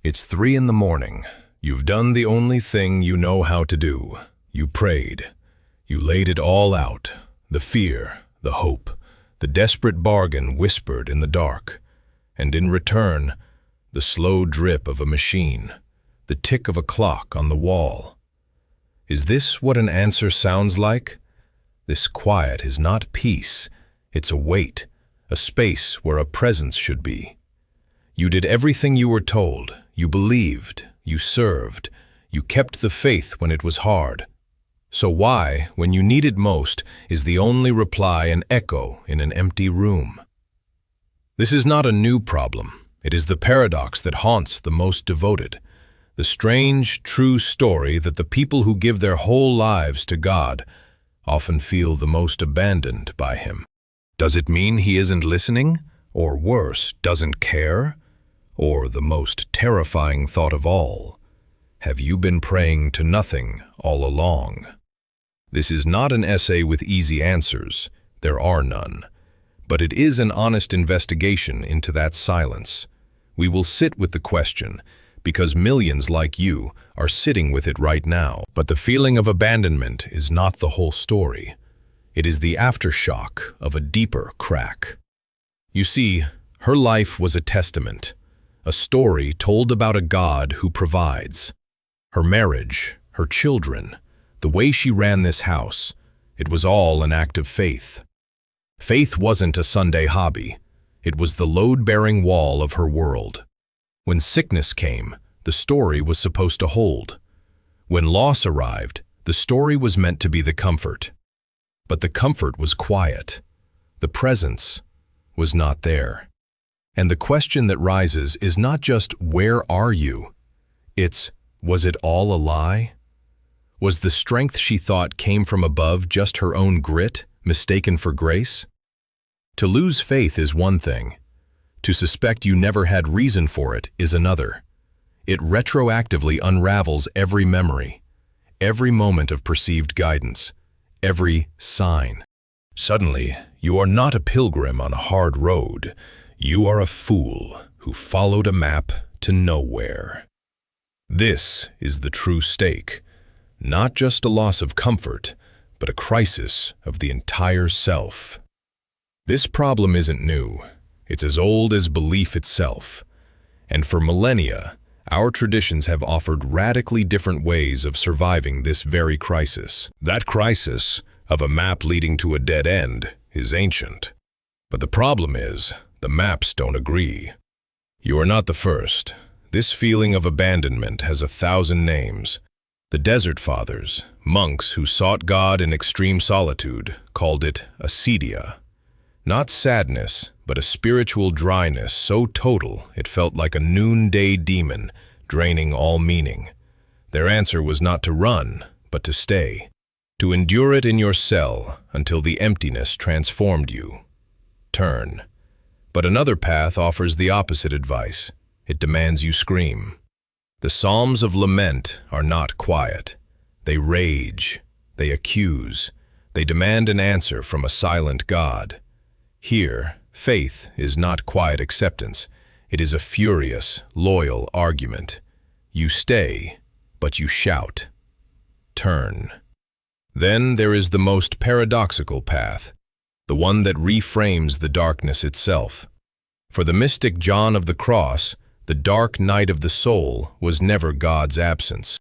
It's 3 in the morning. You've done the only thing you know how to do. You prayed. You laid it all out. The fear, the hope, the desperate bargain whispered in the dark. And in return, the slow drip of a machine, the tick of a clock on the wall. Is this what an answer sounds like? This quiet is not peace. It's a weight, a space where a presence should be. You did everything you were told. You believed. You served. You kept the faith when it was hard. So why, when you need it most, is the only reply an echo in an empty room? This is not a new problem. It is the paradox that haunts the most devoted. The strange, true story that the people who give their whole lives to God often feel the most abandoned by Him. Does it mean He isn't listening? Or worse, doesn't care? Or the most terrifying thought of all, have you been praying to nothing all along? This is not an essay with easy answers. There are none. But it is an honest investigation into that silence. We will sit with the question, because millions like you are sitting with it right now. But the feeling of abandonment is not the whole story. It is the aftershock of a deeper crack. You see, her life was a testament, a story told about a God who provides. Her marriage, her children, the way she ran this house, it was all an act of faith. Faith wasn't a Sunday hobby. It was the load-bearing wall of her world. When sickness came, the story was supposed to hold. When loss arrived, the story was meant to be the comfort. But the comfort was quiet. The presence was not there. And the question that rises is not just, where are you? It's, was it all a lie? Was the strength she thought came from above just her own grit, mistaken for grace? To lose faith is one thing. To suspect you never had reason for it is another. It retroactively unravels every memory, every moment of perceived guidance, every sign. Suddenly, you are not a pilgrim on a hard road. You are a fool who followed a map to nowhere. This is the true stake, not just a loss of comfort, but a crisis of the entire self. This problem isn't new. It's as old as belief itself. And for millennia, our traditions have offered radically different ways of surviving this very crisis. That crisis, of a map leading to a dead end, is ancient. But the problem is, the maps don't agree. You are not the first. This feeling of abandonment has 1,000 names. The Desert Fathers, monks who sought God in extreme solitude, called it acedia. Not sadness, but a spiritual dryness so total it felt like a noonday demon draining all meaning. Their answer was not to run, but to stay. To endure it in your cell until the emptiness transformed you. Turn. But another path offers the opposite advice. It demands you scream. The Psalms of Lament are not quiet. They rage. They accuse. They demand an answer from a silent God. Here, faith is not quiet acceptance. It is a furious, loyal argument. You stay, but you shout. Turn. Then there is the most paradoxical path, the one that reframes the darkness itself. For the mystic John of the Cross, the dark night of the soul was never God's absence.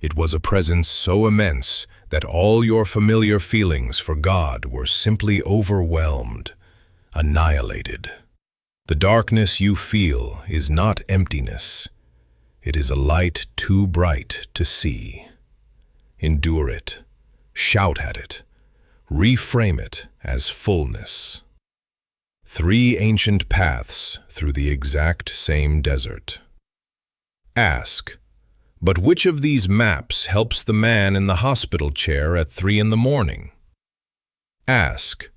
It was a presence so immense that all your familiar feelings for God were simply overwhelmed, annihilated. The darkness you feel is not emptiness. It is a light too bright to see. Endure it. Shout at it. Reframe it as fullness. 3 ancient paths through the exact same desert. Ask, but which of these maps helps the man in the hospital chair at 3 in the morning? Ask,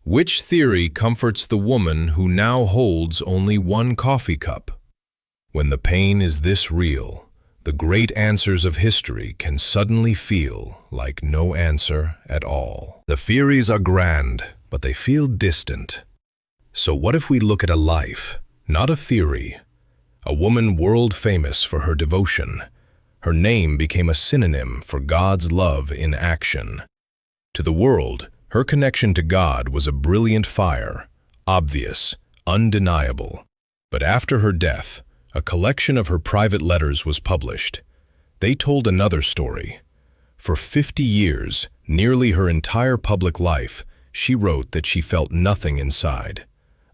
which theory comforts the woman who now holds only 1 coffee cup? When the pain is this real, the great answers of history can suddenly feel like no answer at all. The theories are grand, but they feel distant. So what if we look at a life, not a theory, a woman world famous for her devotion. Her name became a synonym for God's love in action. To the world, her connection to God was a brilliant fire, obvious, undeniable. But after her death, a collection of her private letters was published. They told another story. For 50 years, nearly her entire public life, she wrote that she felt nothing inside.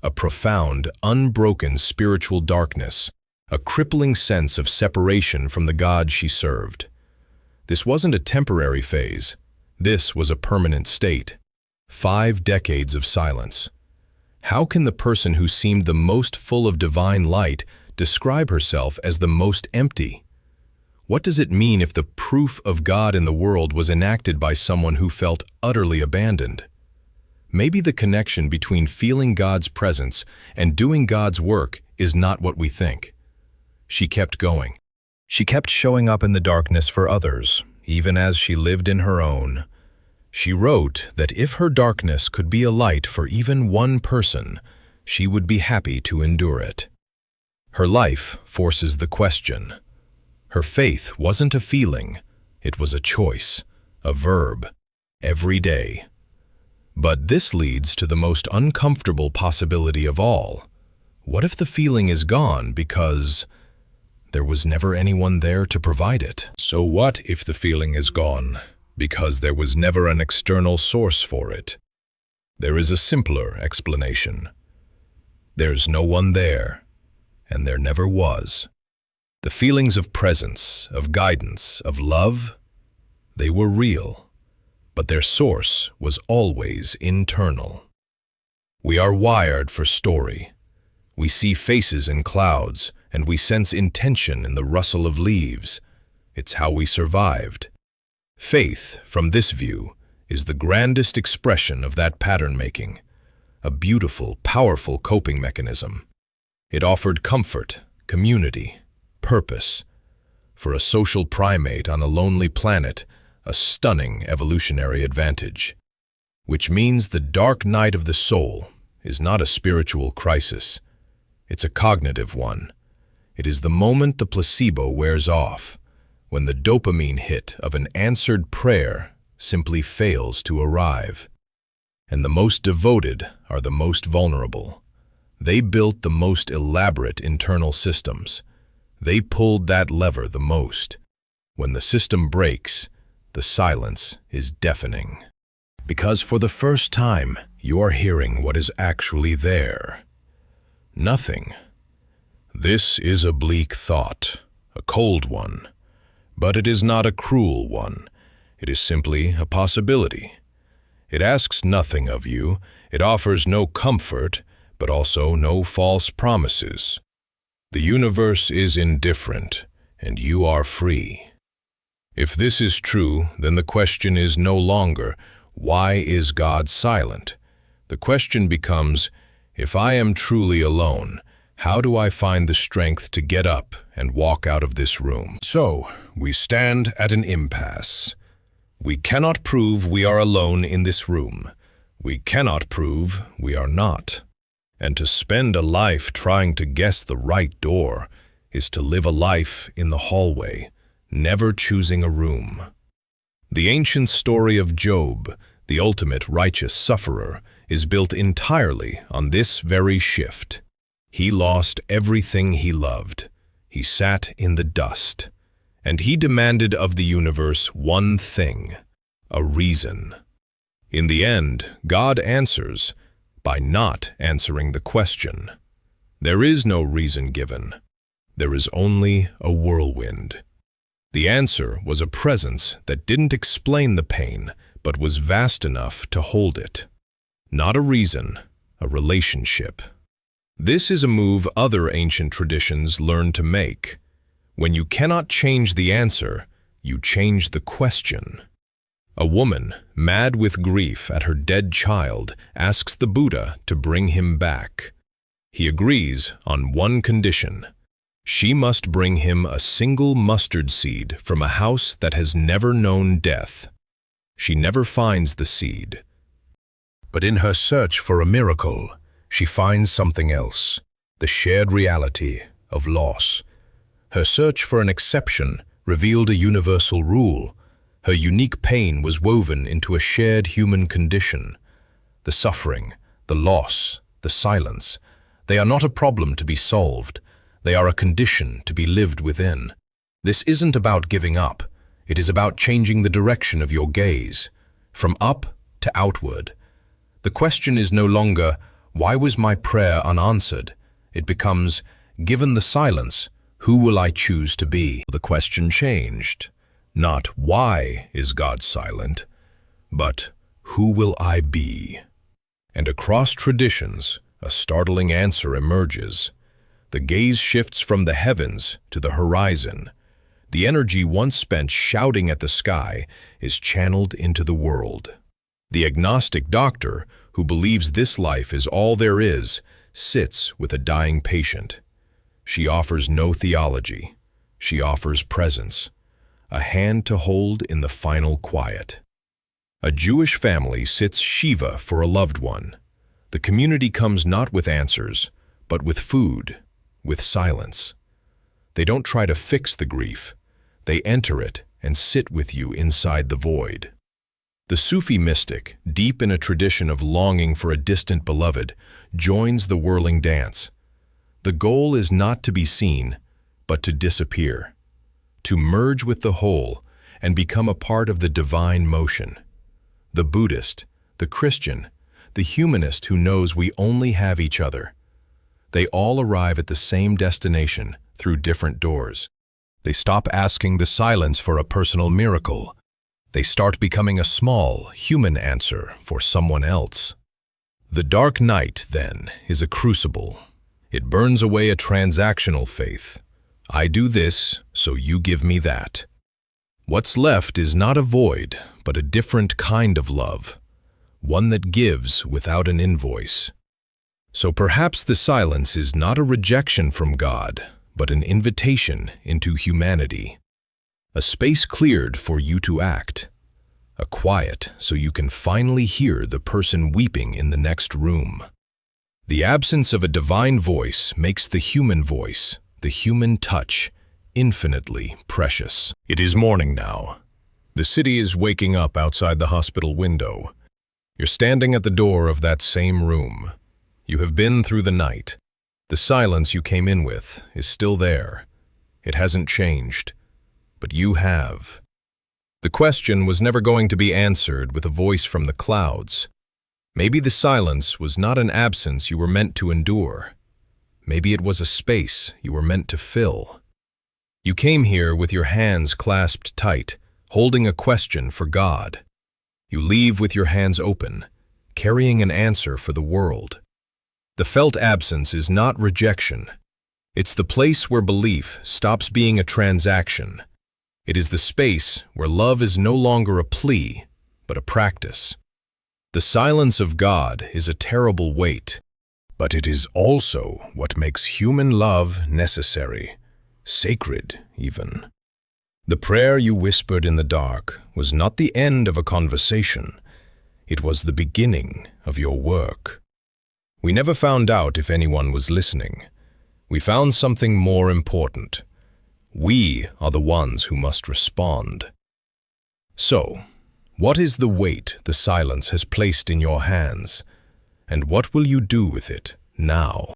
A profound, unbroken spiritual darkness, a crippling sense of separation from the God she served. This wasn't a temporary phase. This was a permanent state. 5 decades of silence. How can the person who seemed the most full of divine light describe herself as the most empty? What does it mean if the proof of God in the world was enacted by someone who felt utterly abandoned? Maybe the connection between feeling God's presence and doing God's work is not what we think. She kept going. She kept showing up in the darkness for others, even as she lived in her own. She wrote that if her darkness could be a light for even one person, she would be happy to endure it. Her life forces the question. Her faith wasn't a feeling, it was a choice, a verb, every day. But this leads to the most uncomfortable possibility of all. What if the feeling is gone because there was never anyone there to provide it? So what if the feeling is gone because there was never an external source for it? There is a simpler explanation. There's no one there, and there never was. The feelings of presence, of guidance, of love, they were real, but their source was always internal. We are wired for story. We see faces in clouds, and we sense intention in the rustle of leaves. It's how we survived. Faith, from this view, is the grandest expression of that pattern-making, a beautiful, powerful coping mechanism. It offered comfort, community, purpose. For a social primate on a lonely planet, a stunning evolutionary advantage. Which means the dark night of the soul is not a spiritual crisis. It's a cognitive one. It is the moment the placebo wears off, when the dopamine hit of an answered prayer simply fails to arrive. And the most devoted are the most vulnerable. They built the most elaborate internal systems. They pulled that lever the most. When the system breaks, the silence is deafening. Because for the first time, you are hearing what is actually there. Nothing. This is a bleak thought, a cold one. But it is not a cruel one. It is simply a possibility. It asks nothing of you. It offers no comfort, but also no false promises. The universe is indifferent, and you are free. If this is true, then the question is no longer, why is God silent? The question becomes, if I am truly alone, how do I find the strength to get up and walk out of this room? So, we stand at an impasse. We cannot prove we are alone in this room. We cannot prove we are not. And to spend a life trying to guess the right door is to live a life in the hallway, never choosing a room. The ancient story of Job, the ultimate righteous sufferer, is built entirely on this very shift. He lost everything he loved. He sat in the dust. And he demanded of the universe one thing, a reason. In the end, God answers by not answering the question. There is no reason given. There is only a whirlwind. The answer was a presence that didn't explain the pain, but was vast enough to hold it. Not a reason, a relationship. This is a move other ancient traditions learned to make. When you cannot change the answer, you change the question. A woman, mad with grief at her dead child, asks the Buddha to bring him back. He agrees on one condition. She must bring him a single mustard seed from a house that has never known death. She never finds the seed. But in her search for a miracle, she finds something else, the shared reality of loss. Her search for an exception revealed a universal rule. Her unique pain was woven into a shared human condition. The suffering, the loss, the silence, they are not a problem to be solved. They are a condition to be lived within. This isn't about giving up. It is about changing the direction of your gaze, from up to outward. The question is no longer, why was my prayer unanswered? It becomes, given the silence, who will I choose to be? The question changed. Not why is God silent, but who will I be? And across traditions, a startling answer emerges. The gaze shifts from the heavens to the horizon. The energy once spent shouting at the sky is channeled into the world. The agnostic doctor, who believes this life is all there is, sits with a dying patient. She offers no theology. She offers presence, a hand to hold in the final quiet. A Jewish family sits Shiva for a loved one. The community comes not with answers, but with food, with silence. They don't try to fix the grief. They enter it and sit with you inside the void. The Sufi mystic, deep in a tradition of longing for a distant beloved, joins the whirling dance. The goal is not to be seen, but to disappear, to merge with the whole and become a part of the divine motion. The Buddhist, the Christian, the humanist who knows we only have each other. They all arrive at the same destination through different doors. They stop asking the silence for a personal miracle. They start becoming a small, human answer for someone else. The dark night, then, is a crucible. It burns away a transactional faith. I do this, so you give me that. What's left is not a void, but a different kind of love, one that gives without an invoice. So perhaps the silence is not a rejection from God, but an invitation into humanity. A space cleared for you to act. A quiet so you can finally hear the person weeping in the next room. The absence of a divine voice makes the human voice, the human touch, infinitely precious. It is morning now. The city is waking up outside the hospital window. You're standing at the door of that same room. You have been through the night. The silence you came in with is still there. It hasn't changed, but you have. The question was never going to be answered with a voice from the clouds. Maybe the silence was not an absence you were meant to endure. Maybe it was a space you were meant to fill. You came here with your hands clasped tight, holding a question for God. You leave with your hands open, carrying an answer for the world. The felt absence is not rejection. It's the place where belief stops being a transaction. It is the space where love is no longer a plea, but a practice. The silence of God is a terrible weight, but it is also what makes human love necessary, sacred even. The prayer you whispered in the dark was not the end of a conversation. It was the beginning of your work. We never found out if anyone was listening. We found something more important. We are the ones who must respond. So, what is the weight the silence has placed in your hands? And what will you do with it now?